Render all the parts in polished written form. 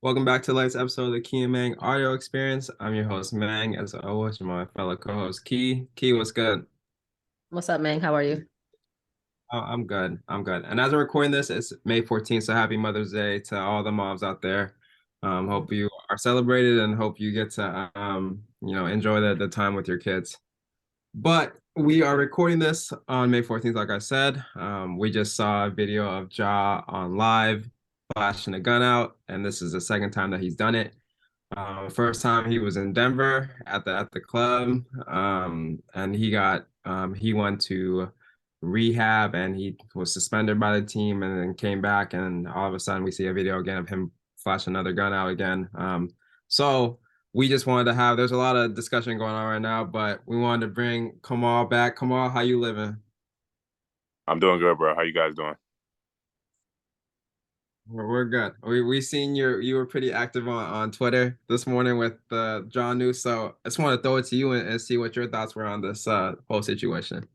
Welcome back to the latest episode of the Key and Mang audio experience. I'm your host, Mang, as always, my fellow co-host, Key. Key, what's good? What's up, man? How are you? Oh, I'm good. I'm good. And as we're recording this, it's May 14th, so happy Mother's Day to all the moms out there. Hope you are celebrated and hope you get to, enjoy the time with your kids. But we are recording this on May 14th, like I said. We just saw a video of Ja on live flashing a gun out, and this is the second time that he's done it. First time he was in Denver at the club, and he went to rehab and he was suspended by the team and then came back and all of a sudden we see a video again of him flash another gun out again. So we just wanted to have there's a lot of discussion going on right now, but we wanted to bring Kamal back. Kamal, how you living? I'm doing good, bro. How you guys doing? We're good. We seen you were pretty active on Twitter this morning with the John news. So I just want to throw it to you and see what your thoughts were on this whole situation.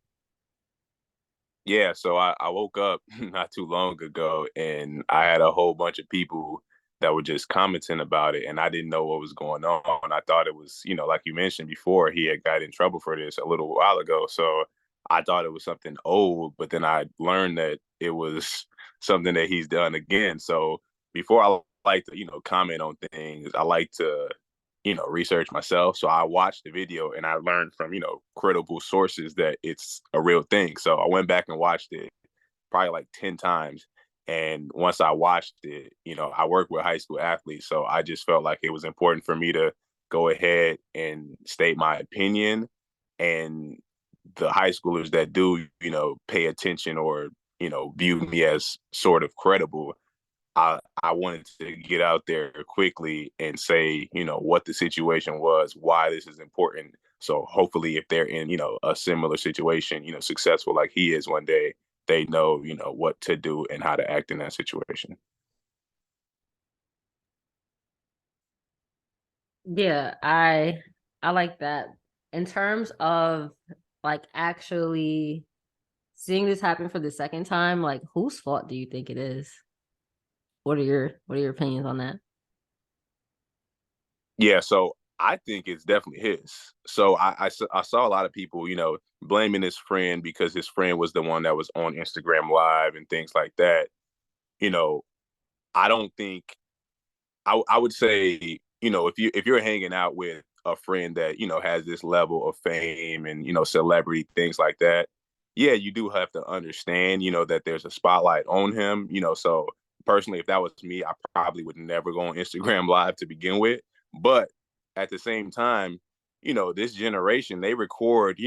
Yeah, so I woke up not too long ago and I had a whole bunch of people that were just commenting about it and I didn't know what was going on. I thought it was, like you mentioned before, he had got in trouble for this a little while ago. So I thought it was something old, but then I learned that it was something that he's done again. So before I like to, comment on things, I like to research myself. So I watched the video and I learned from, credible sources that it's a real thing. So I went back and watched it probably like 10 times. And once I watched it, I work with high school athletes. So I just felt like it was important for me to go ahead and state my opinion. And the high schoolers that do, pay attention or, view me as sort of credible, I wanted to get out there quickly and say, what the situation was, why this is important. So hopefully if they're in, a similar situation, successful like he is one day, they know, what to do and how to act in that situation. Yeah, I like that. In terms of like actually seeing this happen for the second time, like whose fault do you think it is? What are your opinions on that? Yeah, so I think it's definitely his. So I saw a lot of people, blaming his friend because his friend was the one that was on Instagram Live and things like that. You know, I don't think I would say, if you're hanging out with a friend that, has this level of fame and, celebrity, things like that, yeah, you do have to understand, that there's a spotlight on him, so personally, if that was me, I probably would never go on Instagram Live to begin with. But at the same time, this generation, they record,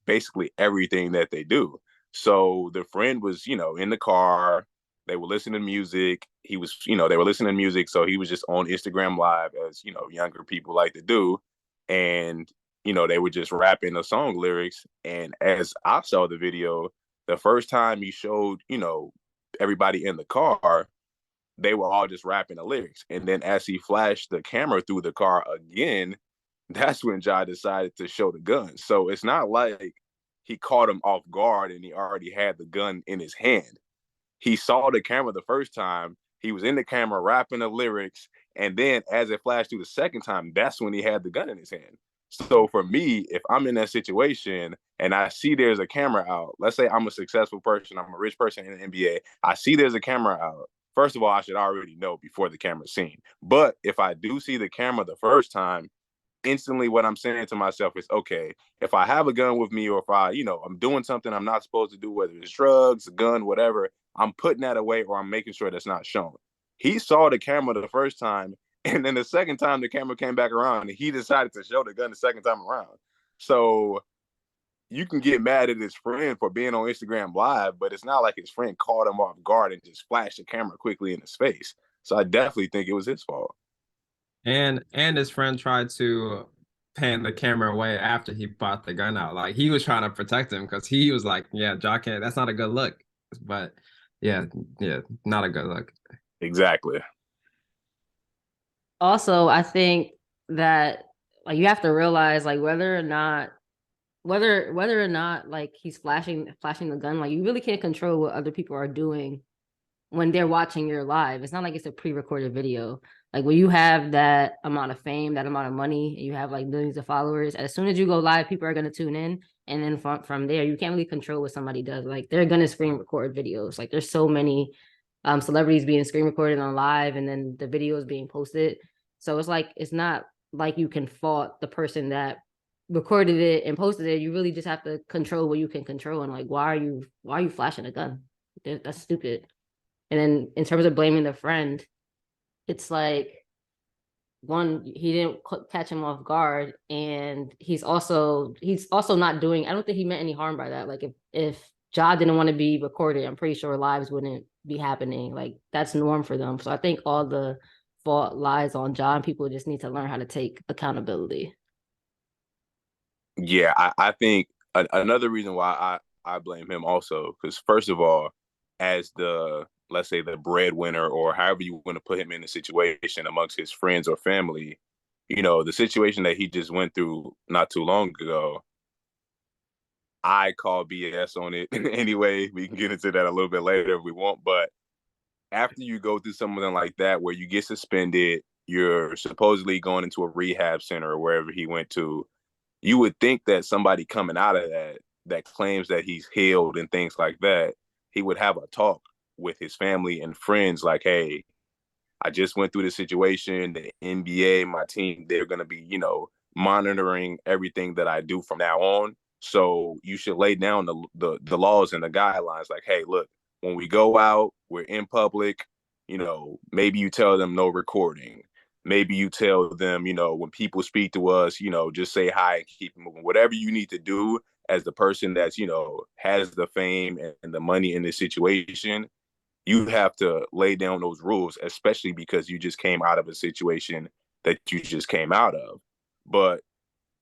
basically everything that they do. So the friend was, in the car, they were listening to music. He was, they were listening to music. So he was just on Instagram Live, as, younger people like to do. And, they were just rapping the song lyrics. And as I saw the video, the first time he showed, everybody in the car, they were all just rapping the lyrics. And then as he flashed the camera through the car again, that's when Jai decided to show the gun. So it's not like he caught him off guard and he already had the gun in his hand. He saw the camera the first time. He was in the camera rapping the lyrics. And then as it flashed through the second time, that's when he had the gun in his hand. So for me, if I'm in that situation and I see there's a camera out, let's say I'm a successful person, I'm a rich person in the NBA, I see there's a camera out. First of all, I should already know before the camera's seen. But if I do see the camera the first time, instantly what I'm saying to myself is, okay, if I have a gun with me or if I'm doing something I'm not supposed to do, whether it's drugs, a gun, whatever, I'm putting that away or I'm making sure that's not shown. He saw the camera the first time, and then the second time the camera came back around, he decided to show the gun the second time around. So you can get mad at his friend for being on Instagram Live, but it's not like his friend caught him off guard and just flashed the camera quickly in his face. So I definitely think it was his fault. And his friend tried to pan the camera away after he bought the gun out. Like he was trying to protect him because he was like, yeah, Jock, that's not a good look. But yeah, yeah, not a good look. Exactly. Also, I think that like you have to realize like whether or not like he's flashing the gun, like you really can't control what other people are doing when they're watching your live. It's not like it's a pre-recorded video. Like when you have that amount of fame, that amount of money, and you have like millions of followers, as soon as you go live, people are gonna tune in. And then from there, you can't really control what somebody does. Like they're gonna screen record videos. Like there's so many celebrities being screen recorded on live and then the videos being posted. So it's like it's not like you can fault the person that recorded it and posted it. You really just have to control what you can control. And like, why are you flashing a gun? That's stupid. And then in terms of blaming the friend, it's like one, he didn't catch him off guard, and he's also not doing. I don't think he meant any harm by that. Like if Ja didn't want to be recorded, I'm pretty sure lives wouldn't be happening. Like that's norm for them. So I think all the fault lies on Ja, and people just need to learn how to take accountability. Yeah, I think another reason why I blame him also, because first of all, as the, let's say, the breadwinner, or however you want to put him in the situation amongst his friends or family, the situation that he just went through not too long ago, I call BS on it. Anyway, we can get into that a little bit later if we want. But after you go through something like that, where you get suspended, you're supposedly going into a rehab center or wherever he went to, you would think that somebody coming out of that claims that he's healed and things like that, he would have a talk with his family and friends like, hey, I just went through this situation. The NBA, my team, they're going to be, monitoring everything that I do from now on. So you should lay down the laws and the guidelines. Like, hey, look, when we go out, we're in public. Maybe you tell them no recording. Maybe you tell them, when people speak to us, just say hi and keep moving. Whatever you need to do as the person that's, has the fame and the money in this situation, you have to lay down those rules, especially because you just came out of a situation that you just came out of. But,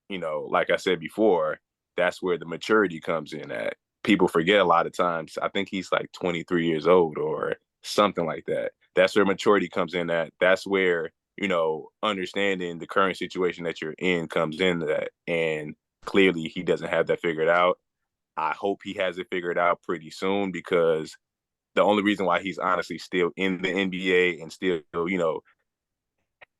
like I said before, that's where the maturity comes in at. People forget a lot of times. I think he's like 23 years old or something like that. That's where maturity comes in at. That's where, understanding the current situation that you're in comes into that. And clearly he doesn't have that figured out. I hope he has it figured out pretty soon, because the only reason why he's honestly still in the NBA and still,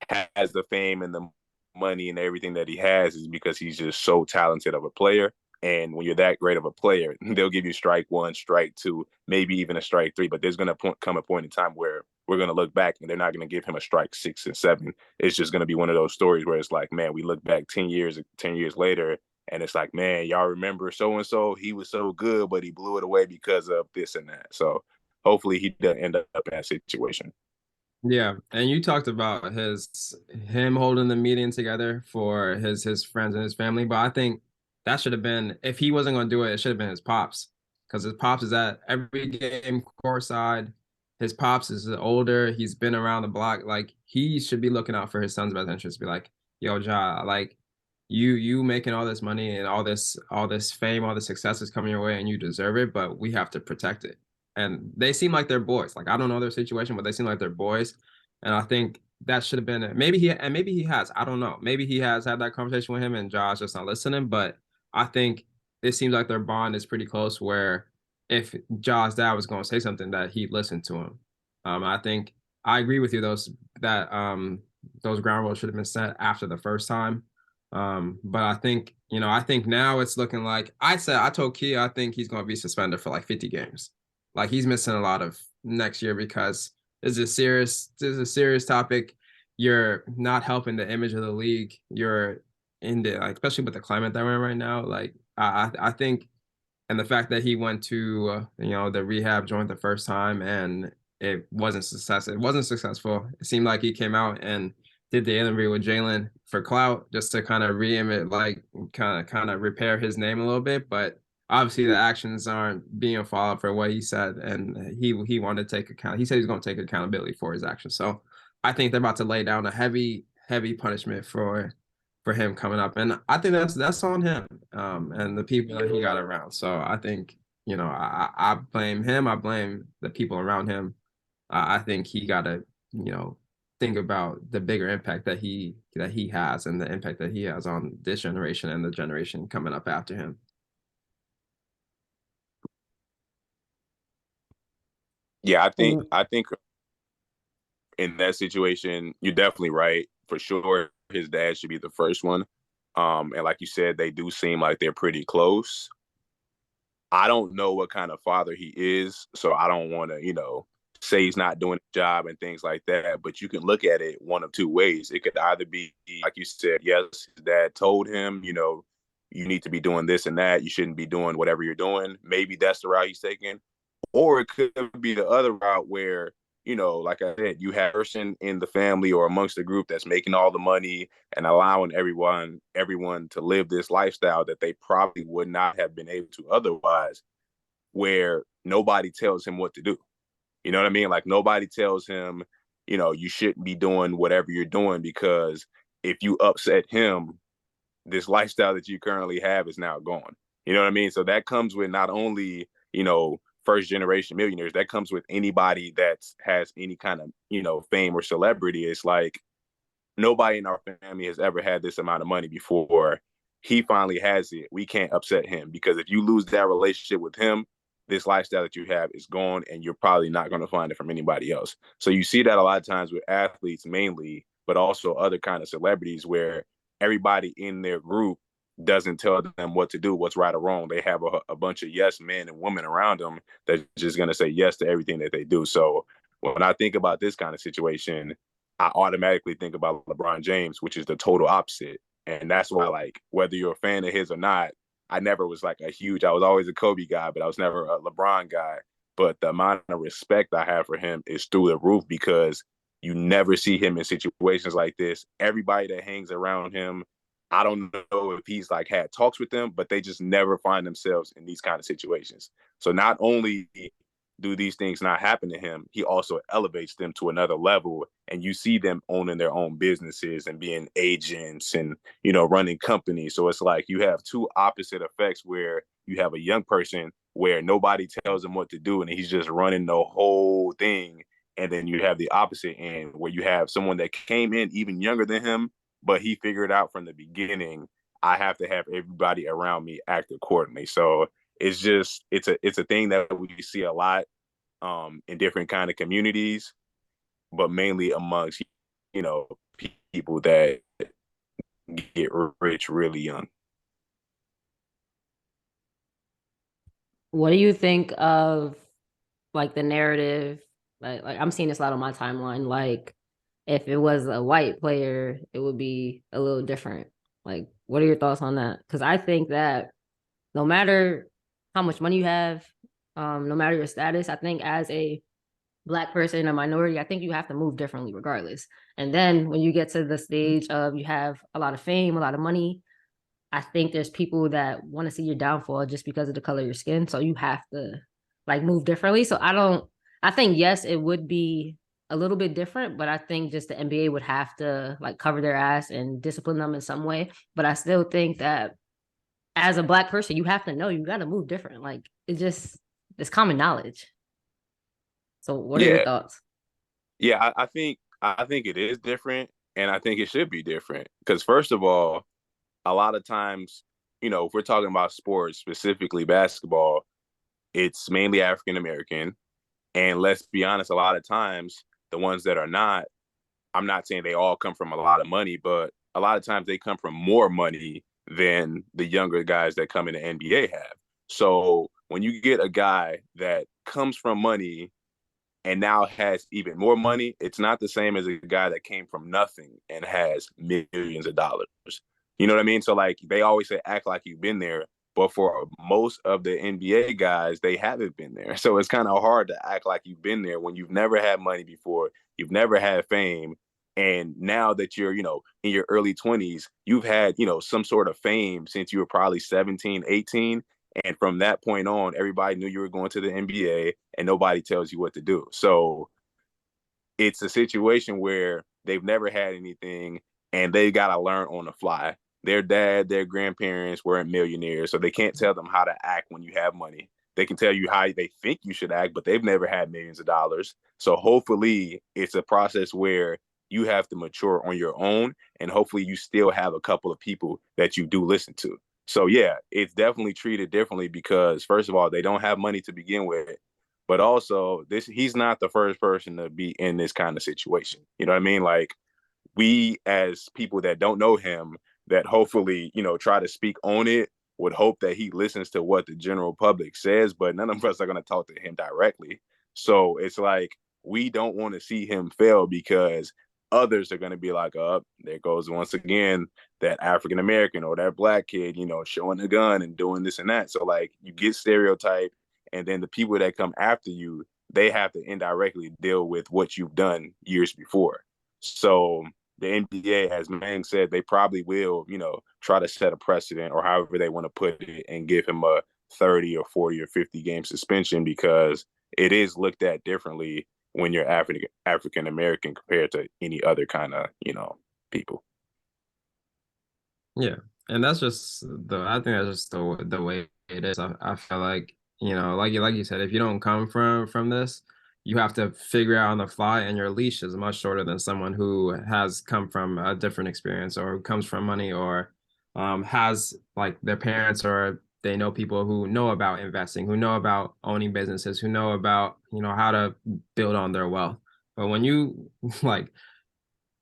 has the fame and the money and everything that he has is because he's just so talented of a player. And when you're that great of a player, they'll give you strike one, strike two, maybe even a strike three. But there's going to come a point in time where we're going to look back and they're not going to give him a strike 6 and 7. It's just going to be one of those stories where it's like, man, we look back 10 years later, and it's like, man, y'all remember so and so? He was so good, but he blew it away because of this and that. So hopefully he doesn't end up in that situation. Yeah, and you talked about him holding the meeting together for his friends and his family, but I think that should have been, if he wasn't going to do it, it should have been his pops, because his pops is at every game courtside. His pops is older. He's been around the block. Like he should be looking out for his son's best interest. Be like, yo, Ja, like you making all this money and all this fame, all this success is coming your way, and you deserve it, but we have to protect it. And they seem like they're boys. Like I don't know their situation, but they seem like they're boys. And I think that should have been it. Maybe he has. I don't know. Maybe he has had that conversation with him and Josh just not listening. But I think it seems like their bond is pretty close. Where if Josh's dad was going to say something, that he'd listen to him. I think I agree with you. Those ground rules should have been set after the first time. But I think now it's looking like I told Kia I think he's going to be suspended for like 50 games. Like he's missing a lot of next year because this is a serious topic. You're not helping the image of the league. You're in the like, especially with the climate that we're in right now. Like I think, and the fact that he went to the rehab joint the first time and it wasn't successful. It seemed like he came out and did the interview with Jalen for clout, just to kind of re-image, like kind of repair his name a little bit. But obviously the actions aren't being followed for what he said, and he wanted to take account. He said he's going to take accountability for his actions. So I think they're about to lay down a heavy punishment for him coming up, and I think that's on him, and the people that he got around. So I think I blame him. I blame the people around him. I think he got to think about the bigger impact that he has, and the impact that he has on this generation and the generation coming up after him. Yeah, I think Mm. I think in that situation, you're definitely right. For sure, his dad should be the first one. And like you said, they do seem like they're pretty close. I don't know what kind of father he is, so I don't want to, say he's not doing the job and things like that. But you can look at it one of two ways. It could either be, like you said, yes, his dad told him, you need to be doing this and that. You shouldn't be doing whatever you're doing. Maybe that's the route he's taking. Or it could be the other route where, like I said, you have a person in the family or amongst the group that's making all the money and allowing everyone to live this lifestyle that they probably would not have been able to otherwise, where nobody tells him what to do. You know what I mean? Like nobody tells him, you shouldn't be doing whatever you're doing because if you upset him, this lifestyle that you currently have is now gone. You know what I mean? So that comes with not only, first generation millionaires, that comes with anybody that has any kind of, fame or celebrity. It's like nobody in our family has ever had this amount of money before. He finally has it. We can't upset him because if you lose that relationship with him, this lifestyle that you have is gone and you're probably not going to find it from anybody else. So you see that a lot of times with athletes mainly, but also other kind of celebrities where everybody in their group doesn't tell them what to do, what's right or wrong. They have a bunch of yes men and women around them that's just going to say yes to everything that they do. So when I think about this kind of situation, I automatically think about LeBron James, which is the total opposite. And that's why, like, whether you're a fan of his or not, I never was like I was always a Kobe guy, but I was never a LeBron guy. But the amount of respect I have for him is through the roof because you never see him in situations like this. Everybody that hangs around him, I don't know if he's like had talks with them, but they just never find themselves in these kind of situations. So not only do these things not happen to him, he also elevates them to another level. And you see them owning their own businesses and being agents and, running companies. So it's like you have two opposite effects where you have a young person where nobody tells him what to do and he's just running the whole thing. And then you have the opposite end where you have someone that came in even younger than him, but he figured out from the beginning, I have to have everybody around me act accordingly. So it's a thing that we see a lot in different kind of communities, but mainly amongst you know people that get rich really young. What do you think of like the narrative? Like I'm seeing this a lot on my timeline. Like if it was a white player, it would be a little different. Like, what are your thoughts on that? Because I think that no matter how much money you have, no matter your status, I think as a black person, a minority, I think you have to move differently regardless. And then when you get to the stage of you have a lot of fame, a lot of money, I think there's people that want to see your downfall just because of the color of your skin. So you have to like move differently. So I think yes, it would be a little bit different, but I think just the NBA would have to like cover their ass and discipline them in some way. But I still think that as a black person, you have to know you got to move different. Like it's common knowledge. So what are your Yeah, thoughts? yeah. I think it is different, and I think it should be different because first of all, a lot of times, if we're talking about sports, specifically basketball, it's mainly African American. And let's be honest, a lot of times, the ones that are not, I'm not saying they all come from a lot of money, but a lot of times they come from more money than the younger guys that come in the NBA have. So when you get a guy that comes from money and now has even more money, it's not the same as a guy that came from nothing and has millions of dollars. You know what I mean? So like they always say, act like you've been there. But for most of the NBA guys, they haven't been there. So it's kind of hard to act like you've been there when you've never had money before, you've never had fame. And now that you're, in your early 20s, you've had, some sort of fame since you were probably 17, 18. And from that point on, everybody knew you were going to the NBA and nobody tells you what to do. So it's a situation where they've never had anything and they got to learn on the fly. Their dad, their grandparents weren't millionaires, so they can't tell them how to act when you have money. They can tell you how they think you should act, but they've never had millions of dollars. So hopefully it's a process where you have to mature on your own and hopefully you still have a couple of people that you do listen to. So yeah, it's definitely treated differently because first of all, they don't have money to begin with. but also he's not the first person to be in this kind of situation. You know what I mean? Like, we as people that don't know him, that hopefully, try to speak on it, would hope that he listens to what the general public says, but none of us are going to talk to him directly. So it's like, we don't want to see him fail, because others are going to be like, oh, there goes once again that African American or that black kid, showing the gun and doing this and that. So like, you get stereotyped, and then the people that come after you, they have to indirectly deal with what you've done years before. So the NBA, as Mang said, they probably will, try to set a precedent, or however they want to put it, and give him a 30 or 40 or 50 game suspension, because it is looked at differently when you're African American compared to any other kind of, people. Yeah, and that's just I think that's just the way it is. I feel like, like you said, if you don't come from this, you have to figure out on the fly, and your leash is much shorter than someone who has come from a different experience, or who comes from money, or has like their parents, or they know people who know about investing, who know about owning businesses, who know about, how to build on their wealth. But when you like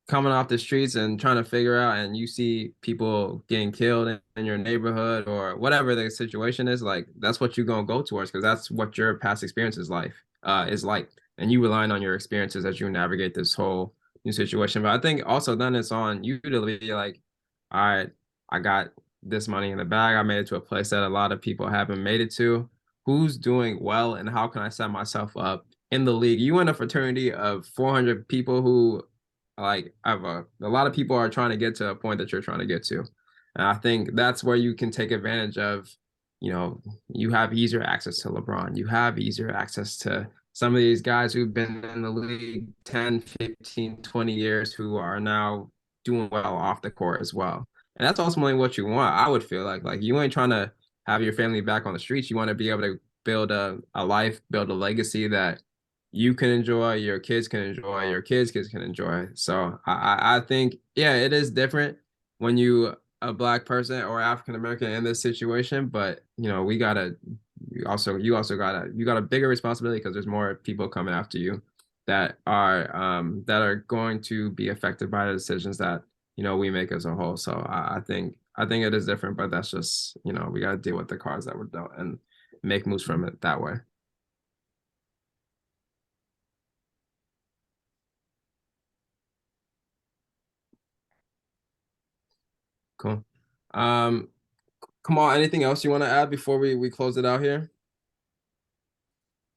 coming off the streets and trying to figure out, and you see people getting killed in your neighborhood, or whatever the situation is, like, that's what you're going to go towards, because that's what your past experience is like, and you relying on your experiences as you navigate this whole new situation. But I think also then it's on you to be like, all right, I got this money in the bag, I made it to a place that a lot of people haven't made it to. Who's doing well, and how can I set myself up in the league? You in a fraternity of 400 people who, like, I've a lot of people are trying to get to a point that you're trying to get to. And I think that's where you can take advantage of, you have easier access to LeBron. You have easier access to some of these guys who've been in the league 10, 15, 20 years, who are now doing well off the court as well. And that's ultimately what you want. I would feel like you ain't trying to have your family back on the streets. You want to be able to build a life, build a legacy that you can enjoy, your kids can enjoy, your kids can enjoy. So I think, yeah, it is different when you a black person or African American in this situation, but we gotta you got a bigger responsibility, because there's more people coming after you that are going to be affected by the decisions that we make as a whole. So I think it is different, but that's just, we gotta deal with the cards that were dealt and make moves from it that way. Cool. Um, Come on, anything else you want to add before we close it out here?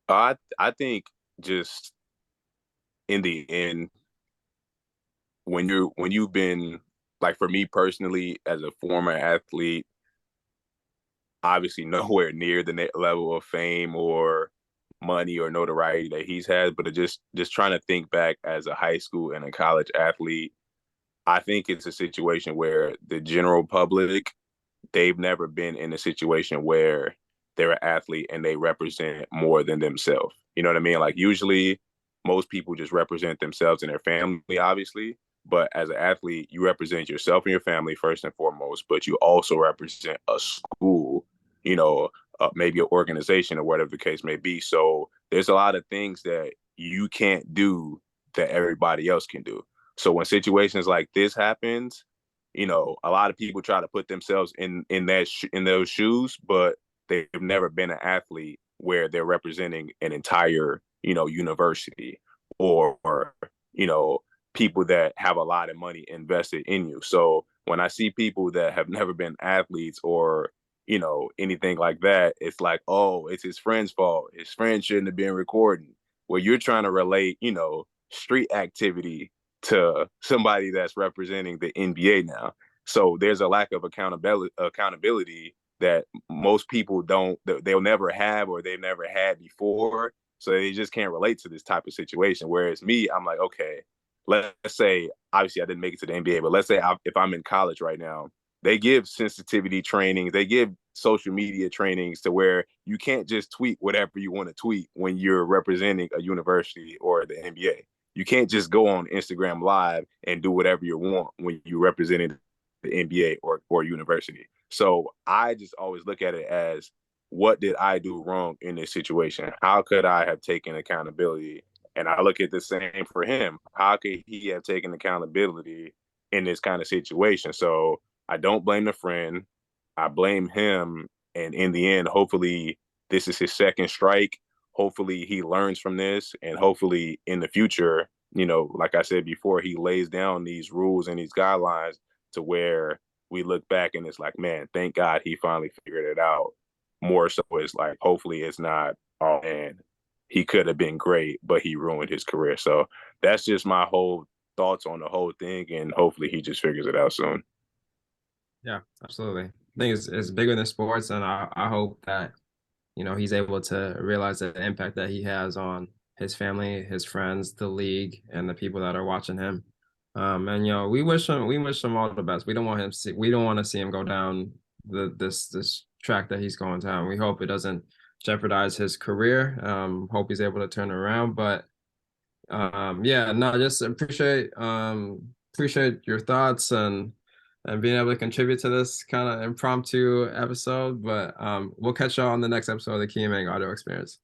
I think, just in the end, when you've been, like, for me personally, as a former athlete, obviously nowhere near the level of fame or money or notoriety that he's had, but just trying to think back as a high school and a college athlete, I think it's a situation where the general public, they've never been in a situation where they're an athlete and they represent more than themselves. You know what I mean? Like, usually most people just represent themselves and their family, obviously. But as an athlete, you represent yourself and your family first and foremost, but you also represent a school, maybe an organization, or whatever the case may be. So there's a lot of things that you can't do that everybody else can do. So when situations like this happens, a lot of people try to put themselves in those shoes, but they've never been an athlete where they're representing an entire, university, or you know, people that have a lot of money invested in you. So when I see people that have never been athletes, or anything like that, it's like, oh, it's his friend's fault. His friend shouldn't have been recording. Well, you're trying to relate, street activity to somebody that's representing the NBA now. So there's a lack of accountability that most people they'll never have, or they've never had before. So they just can't relate to this type of situation. Whereas me, I'm like, okay, let's say, obviously I didn't make it to the NBA, but let's say if I'm in college right now, they give sensitivity trainings, they give social media trainings, to where you can't just tweet whatever you want to tweet when you're representing a university or the NBA. You can't just go on Instagram Live and do whatever you want when you're representing the NBA or university. So I just always look at it as, what did I do wrong in this situation? How could I have taken accountability? And I look at the same for him. How could he have taken accountability in this kind of situation? So I don't blame the friend. I blame him. And in the end, hopefully, this is his second strike. Hopefully, he learns from this. And hopefully, in the future, like I said before, he lays down these rules and these guidelines to where we look back and it's like, man, thank God he finally figured it out. More so, it's like, hopefully, it's not, oh man, he could have been great, but he ruined his career. So that's just my whole thoughts on the whole thing. And hopefully, he just figures it out soon. Yeah, absolutely. I think it's bigger than sports, and I hope that he's able to realize the impact that he has on his family, his friends, the league, and the people that are watching him. And we wish him all the best. We don't want to see him go down this track that he's going down. We hope it doesn't jeopardize his career. Hope he's able to turn it around. But yeah, no, just appreciate your thoughts and being able to contribute to this kind of impromptu episode. But we'll catch y'all on the next episode of the Key and Mang Audio Experience.